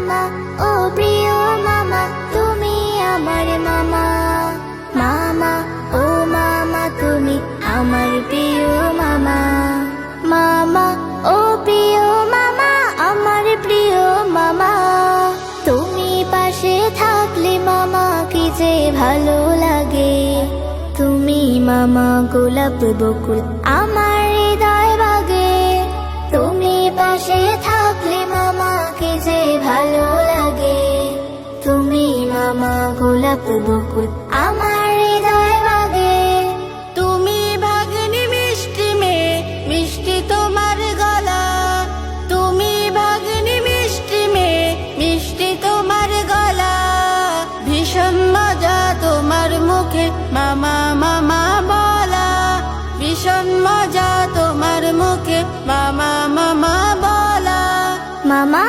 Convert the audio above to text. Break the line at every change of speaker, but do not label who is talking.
মামা, ও প্রিয় মামা, তুমি আমার মামা। মামা, ও মামা, তুমি আমার প্রিয় মামা। মামা, ও প্রিয় মামা, আমার প্রিয় মামা। তুমি পাশে থাকলে মামা কি যে ভালো লাগে। তুমি মামা গোলাপ বকুল আমার হৃদয় বাগে। তুমি পাশে থাকলে মামা কি যে ভালো লাগে। তুমি মামা গোলাপ বকুল আমার হৃদয় বাগে।
তুমি ভাগ্নি মিষ্টি মেয়ে, মিষ্টি তোমার গলা। তুমি ভাগ্নি মিষ্টি মেয়ে, মিষ্টি তোমার গলা। ভীষণ মজা তোমার মুখে মামা মামা বলা। ভীষণ মজা তোমার মুখে মামা মামা বলা।
মামা